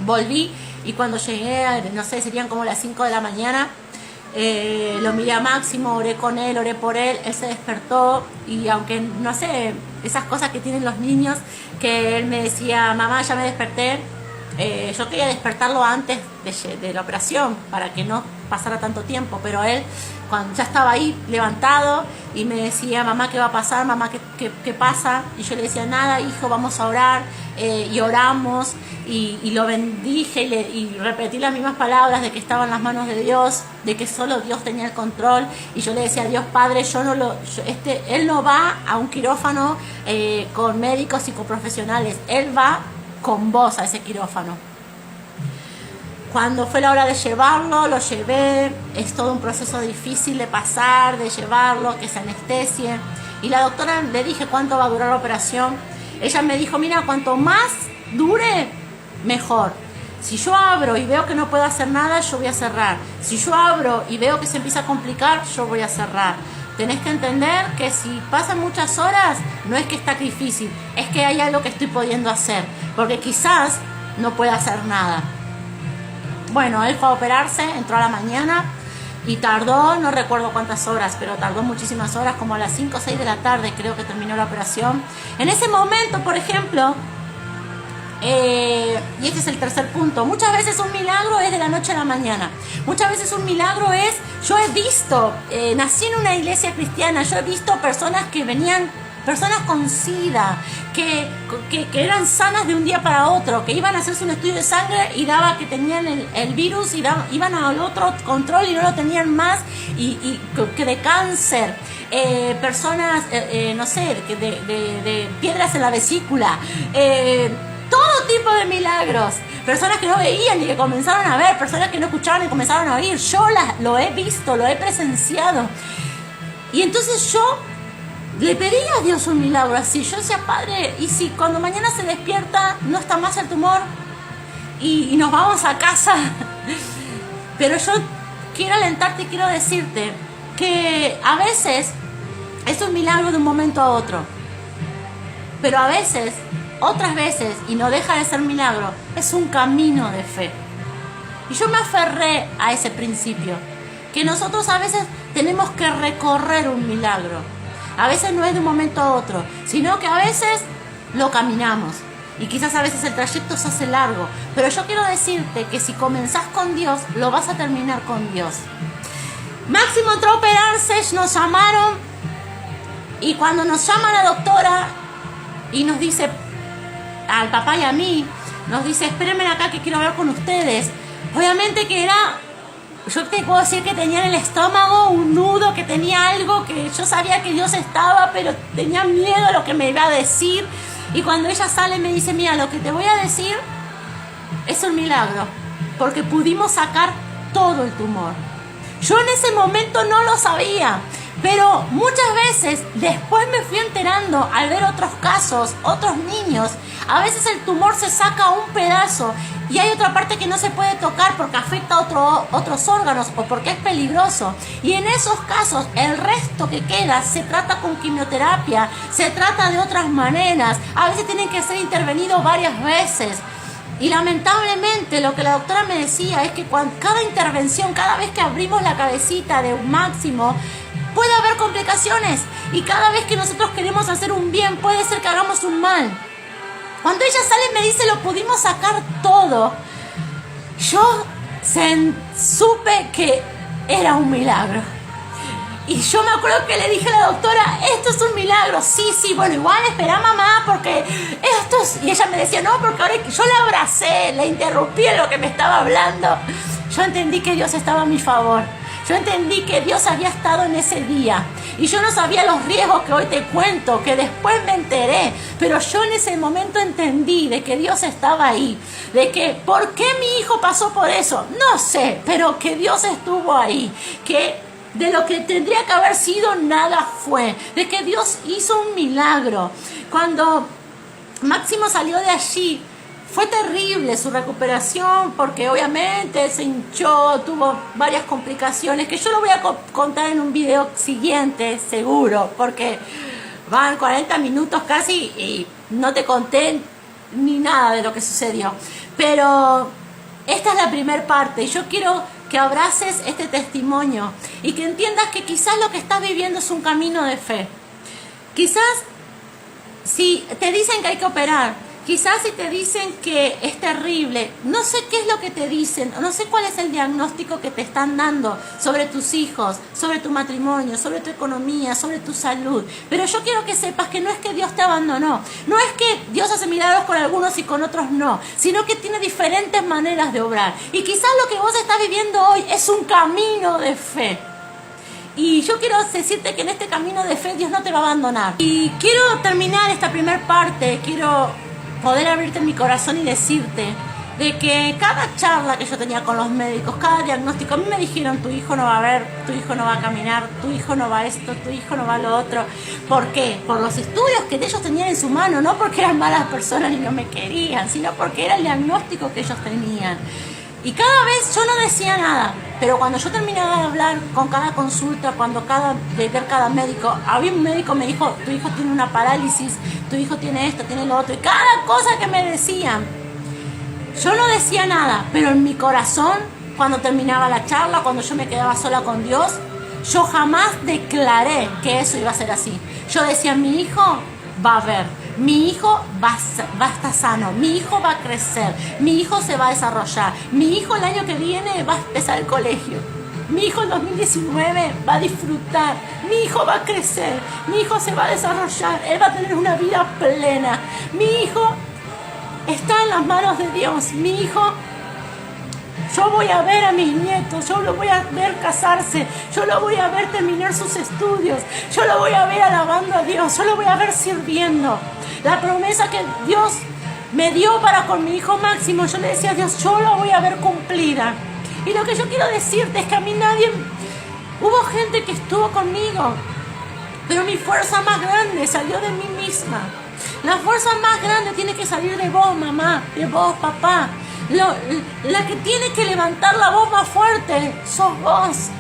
volví y cuando llegué, no sé, serían como las 5 de la mañana, lo miré a Máximo, oré con él, oré por él, él se despertó y aunque, no sé, esas cosas que tienen los niños, que él me decía, mamá, ya me desperté, yo quería despertarlo antes de la operación para que no pasara tanto tiempo, pero él cuando ya estaba ahí levantado y me decía, mamá, ¿qué va a pasar? Mamá, ¿qué pasa? Y yo le decía, nada, hijo, vamos a orar. Y oramos y lo bendije y repetí las mismas palabras de que estaba en las manos de Dios, de que solo Dios tenía el control. Y yo le decía, Dios Padre, él no va a un quirófano con médicos y con profesionales, él va con vos a ese quirófano. Cuando fue la hora de llevarlo, lo llevé. Es todo un proceso difícil de pasar, de llevarlo, que se anestesie. Y la doctora le dije cuánto va a durar la operación. Ella me dijo, mira, cuanto más dure, mejor. Si yo abro y veo que no puedo hacer nada, yo voy a cerrar. Si yo abro y veo que se empieza a complicar, yo voy a cerrar. Tenés que entender que si pasan muchas horas, no es que está difícil, es que hay algo que estoy pudiendo hacer. Porque quizás no pueda hacer nada. Bueno, él fue a operarse, entró a la mañana y tardó, no recuerdo cuántas horas, pero tardó muchísimas horas, como a las 5 o 6 de la tarde creo que terminó la operación. En ese momento, por ejemplo, y este es el tercer punto, muchas veces un milagro es de la noche a la mañana. Muchas veces un milagro es, yo he visto, nací en una iglesia cristiana, yo he visto personas que venían, personas con SIDA, que eran sanas de un día para otro, que iban a hacerse un estudio de sangre y daba que tenían el virus y iban al otro control y no lo tenían más, y que de cáncer, personas, no sé, de piedras en la vesícula, todo tipo de milagros, personas que no veían y que comenzaron a ver, personas que no escuchaban y comenzaron a oír. Yo lo he visto, lo he presenciado, y entonces yo le pedí a Dios un milagro así. Yo decía, Padre, ¿y si cuando mañana se despierta no está más el tumor y nos vamos a casa? Pero yo quiero alentarte y quiero decirte que a veces es un milagro de un momento a otro, pero a veces, otras veces, y no deja de ser milagro, es un camino de fe. Y yo me aferré a ese principio, que nosotros a veces tenemos que recorrer un milagro. A veces no es de un momento a otro, sino que a veces lo caminamos. Y quizás a veces el trayecto se hace largo. Pero yo quiero decirte que si comenzás con Dios, lo vas a terminar con Dios. Máximo entró a operarse, nos llamaron. Y cuando nos llama la doctora y nos dice, al papá y a mí, nos dice, espérenme acá que quiero hablar con ustedes. Obviamente que era... Yo te puedo decir que tenía en el estómago un nudo, que tenía algo que yo sabía que Dios estaba, pero tenía miedo a lo que me iba a decir. Y cuando ella sale me dice, mira, lo que te voy a decir es un milagro. porque pudimos sacar todo el tumor. Yo en ese momento no lo sabía, pero muchas veces después me fui enterando al ver otros casos, otros niños. A veces el tumor se saca un pedazo y hay otra parte que no se puede tocar porque afecta a otros órganos o porque es peligroso. Y en esos casos el resto que queda se trata con quimioterapia, se trata de otras maneras. A veces tienen que ser intervenidos varias veces. Y lamentablemente lo que la doctora me decía es que cada intervención, cada vez que abrimos la cabecita de un Máximo, puede haber complicaciones. Y cada vez que nosotros queremos hacer un bien, puede ser que hagamos un mal. Cuando ella sale y me dice, lo pudimos sacar todo, yo supe que era un milagro. Y yo me acuerdo que le dije a la doctora, esto es un milagro. Sí, bueno, igual espera mamá, porque esto es... Y ella me decía, no, porque ahora yo la abracé, la interrumpí en lo que me estaba hablando. Yo entendí que Dios estaba a mi favor. Yo entendí que Dios había estado en ese día. Y yo no sabía los riesgos que hoy te cuento, que después me enteré. Pero yo en ese momento entendí de que Dios estaba ahí. De que, ¿por qué mi hijo pasó por eso? No sé, pero que Dios estuvo ahí. Que de lo que tendría que haber sido, nada fue. De que Dios hizo un milagro. Cuando Máximo salió de allí, fue terrible su recuperación porque obviamente se hinchó, tuvo varias complicaciones que yo lo voy a contar en un video siguiente, seguro, porque van 40 minutos casi y no te conté ni nada de lo que sucedió. Pero esta es la primera parte y yo quiero que abraces este testimonio y que entiendas que quizás lo que estás viviendo es un camino de fe. Quizás si te dicen que hay que operar, quizás si te dicen que es terrible, no sé qué es lo que te dicen, no sé cuál es el diagnóstico que te están dando sobre tus hijos, sobre tu matrimonio, sobre tu economía, sobre tu salud. Pero yo quiero que sepas que no es que Dios te abandonó, no es que Dios hace milagros con algunos y con otros no, sino que tiene diferentes maneras de obrar. Y quizás lo que vos estás viviendo hoy es un camino de fe. Y yo quiero decirte que en este camino de fe Dios no te va a abandonar. Y quiero terminar esta primera parte, quiero poder abrirte mi corazón y decirte de que cada charla que yo tenía con los médicos, cada diagnóstico, a mí me dijeron, tu hijo no va a ver, tu hijo no va a caminar, tu hijo no va a esto, tu hijo no va a lo otro. ¿Por qué? Por los estudios que ellos tenían en su mano, no porque eran malas personas y no me querían, sino porque era el diagnóstico que ellos tenían. Y cada vez yo no decía nada, pero cuando yo terminaba de hablar con cada consulta, de ver cada médico, había un médico que me dijo, tu hijo tiene una parálisis, tu hijo tiene esto, tiene lo otro, y cada cosa que me decían, yo no decía nada, pero en mi corazón, cuando terminaba la charla, cuando yo me quedaba sola con Dios, yo jamás declaré que eso iba a ser así. Yo decía, mi hijo va a ver, mi hijo va a estar sano, mi hijo va a crecer, mi hijo se va a desarrollar, mi hijo el año que viene va a empezar el colegio, mi hijo en 2019 va a disfrutar, mi hijo va a crecer, mi hijo se va a desarrollar, él va a tener una vida plena, mi hijo está en las manos de Dios, mi hijo... Yo voy a ver a mis nietos, yo lo voy a ver casarse, yo lo voy a ver terminar sus estudios, yo lo voy a ver alabando a Dios, yo lo voy a ver sirviendo. La promesa que Dios me dio para con mi hijo Máximo, yo le decía a Dios, yo la voy a ver cumplida. Y lo que yo quiero decirte es que a mí hubo gente que estuvo conmigo, pero mi fuerza más grande salió de mí misma. La fuerza más grande tiene que salir de vos, mamá, de vos, papá. La que tiene que levantar la voz más fuerte sos vos.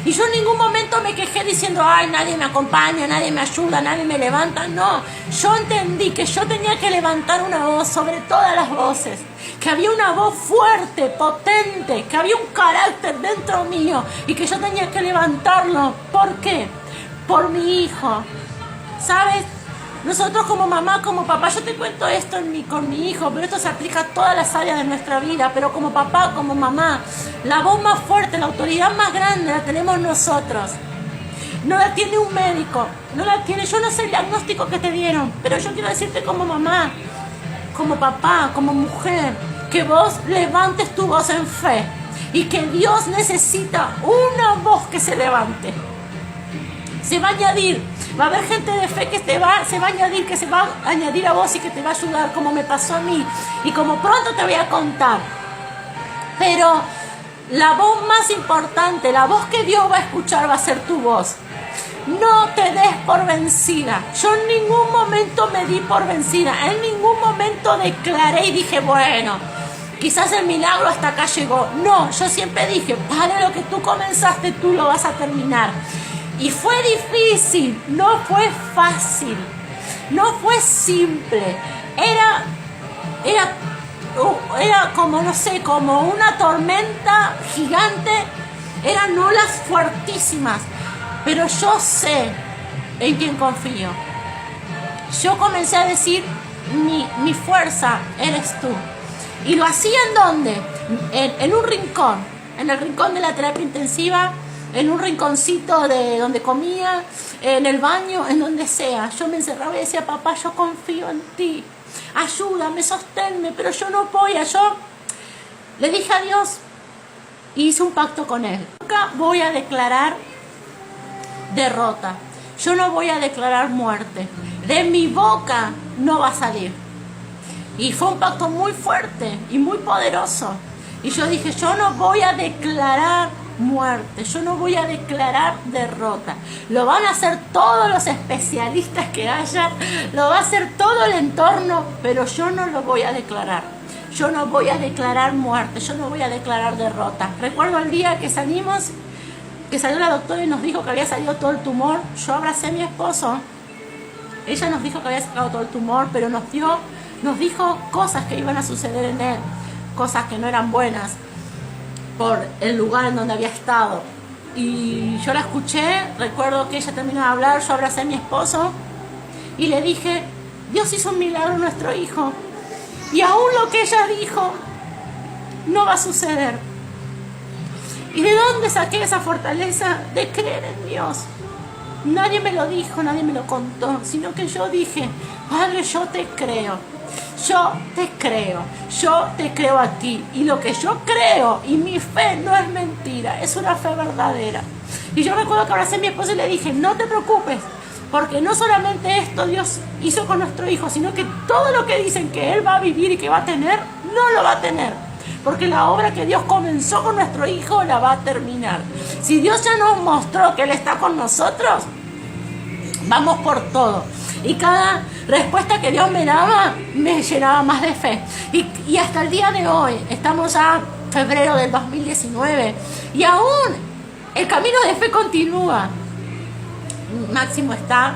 Y yo en ningún momento me quejé diciendo, ay, nadie me acompaña, nadie me ayuda, nadie me levanta. No, yo entendí que yo tenía que levantar una voz sobre todas las voces, que había una voz fuerte, potente, que había un carácter dentro mío y que yo tenía que levantarlo. ¿Por qué? Por mi hijo. ¿Sabes? Nosotros como mamá, como papá, yo te cuento esto con mi hijo, pero esto se aplica a todas las áreas de nuestra vida, pero como papá, como mamá, la voz más fuerte, la autoridad más grande la tenemos nosotros. No la tiene un médico, no la tiene, yo no sé el diagnóstico que te dieron, pero yo quiero decirte como mamá, como papá, como mujer, que vos levantes tu voz en fe y que Dios necesita una voz que se levante. Se va a añadir, va a haber gente de fe que se va a añadir, que se va a añadir a vos y que te va a ayudar, como me pasó a mí y como pronto te voy a contar. Pero la voz más importante, la voz que Dios va a escuchar va a ser tu voz. No te des por vencida. Yo en ningún momento me di por vencida. En ningún momento declaré y dije, bueno, quizás el milagro hasta acá llegó. No, yo siempre dije, Padre, lo que tú comenzaste, tú lo vas a terminar. Y fue difícil, no fue fácil, no fue simple. Era como, no sé, como una tormenta gigante. Eran olas fuertísimas. Pero yo sé en quién confío. Yo comencé a decir, mi fuerza eres tú. Y lo hacía ¿en dónde? En un rincón, en el rincón de la terapia intensiva, en un rinconcito de donde comía, en el baño, en donde sea. Yo me encerraba y decía, papá, yo confío en ti. Ayúdame, sosténme, pero yo no voy a yo. Le dije a Dios y hice un pacto con Él. Nunca voy a declarar derrota. Yo no voy a declarar muerte. De mi boca no va a salir. Y fue un pacto muy fuerte y muy poderoso. Y yo dije, yo no voy a declarar muerte, yo no voy a declarar derrota. Lo van a hacer todos los especialistas que haya, lo va a hacer todo el entorno, pero yo no lo voy a declarar. Yo no voy a declarar muerte, yo no voy a declarar derrota. Recuerdo el día que salimos, que salió la doctora y nos dijo que había salido todo el tumor. Yo abracé a mi esposo. Ella nos dijo que había sacado todo el tumor, pero nos dijo cosas que iban a suceder en él, cosas que no eran buenas por el lugar en donde había estado. Y yo la escuché, recuerdo que ella terminó de hablar, yo abracé a mi esposo y le dije, Dios hizo un milagro en nuestro hijo. Y aún lo que ella dijo no va a suceder. ¿Y de dónde saqué esa fortaleza de creer en Dios? Nadie me lo dijo, nadie me lo contó, sino que yo dije, Padre, yo te creo, yo te creo a ti. Y lo que yo creo y mi fe no es mentira, es una fe verdadera. Y yo recuerdo que abracé a mi esposo y le dije, no te preocupes, porque no solamente esto Dios hizo con nuestro hijo, sino que todo lo que dicen que él va a vivir y que va a tener, no lo va a tener. Porque la obra que Dios comenzó con nuestro hijo la va a terminar. Si Dios ya nos mostró que Él está con nosotros, vamos por todo. Y cada respuesta que Dios me daba, me llenaba más de fe. Y hasta el día de hoy, estamos a febrero del 2019, y aún el camino de fe continúa. Máximo está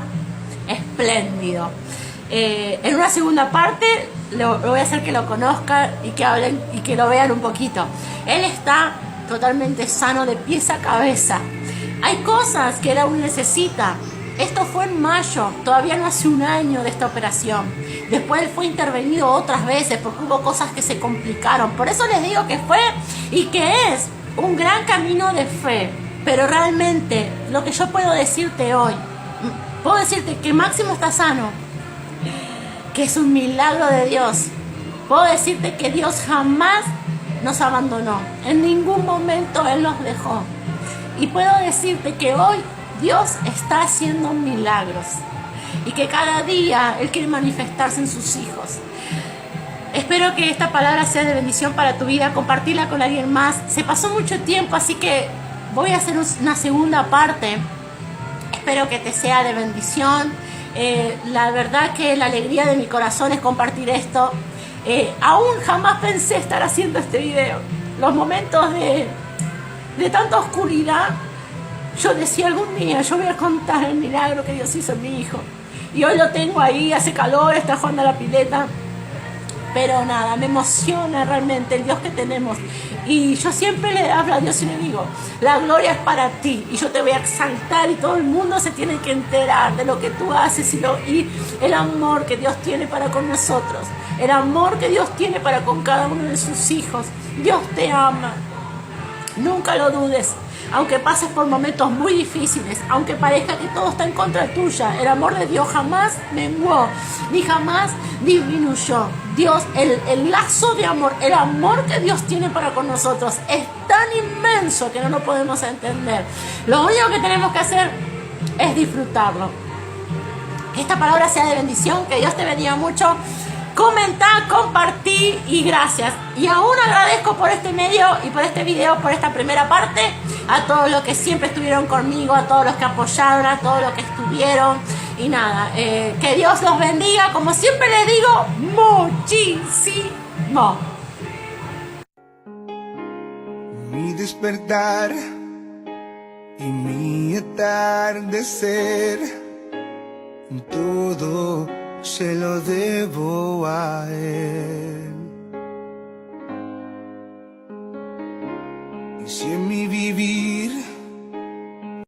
espléndido. En una segunda parte lo voy a hacer que lo conozcan y que hablen y que lo vean un poquito. Él está totalmente sano de pies a cabeza. Hay cosas que él aún necesita. Esto fue en mayo, todavía no hace un año de esta operación. Después él fue intervenido otras veces porque hubo cosas que se complicaron. Por eso les digo que fue y que es un gran camino de fe. Pero realmente lo que yo puedo decirte hoy, puedo decirte que Máximo está sano, que es un milagro de Dios. Puedo decirte que Dios jamás nos abandonó. En ningún momento Él nos dejó. Y puedo decirte que hoy Dios está haciendo milagros. Y que cada día Él quiere manifestarse en sus hijos. Espero que esta palabra sea de bendición para tu vida. Compartirla con alguien más. Se pasó mucho tiempo, así que voy a hacer una segunda parte. Espero que te sea de bendición. La verdad que la alegría de mi corazón es compartir esto. Aún jamás pensé estar haciendo este video. Los momentos de tanta oscuridad, yo decía algún día, yo voy a contar el milagro que Dios hizo en mi hijo. Y hoy lo tengo ahí, hace calor, está jugando a la pileta. Pero nada, me emociona realmente el Dios que tenemos. Y yo siempre le hablo a Dios y le digo, la gloria es para ti. Y yo te voy a exaltar y todo el mundo se tiene que enterar de lo que tú haces y el amor que Dios tiene para con nosotros. El amor que Dios tiene para con cada uno de sus hijos. Dios te ama. Nunca lo dudes. Aunque pases por momentos muy difíciles, aunque parezca que todo está en contra tuya, el amor de Dios jamás menguó, ni jamás disminuyó. Dios, el lazo de amor, el amor que Dios tiene para con nosotros es tan inmenso que no lo podemos entender. Lo único que tenemos que hacer es disfrutarlo. Que esta palabra sea de bendición, que Dios te bendiga mucho. comentá, compartí y gracias. Y aún agradezco por este medio y por este video, por esta primera parte, a todos los que siempre estuvieron conmigo, a todos los que apoyaron, a todos los que estuvieron. Y nada, que Dios los bendiga, como siempre les digo, muchísimo. Mi despertar y mi atardecer, todo se lo debo a Él. Y si en mi vivir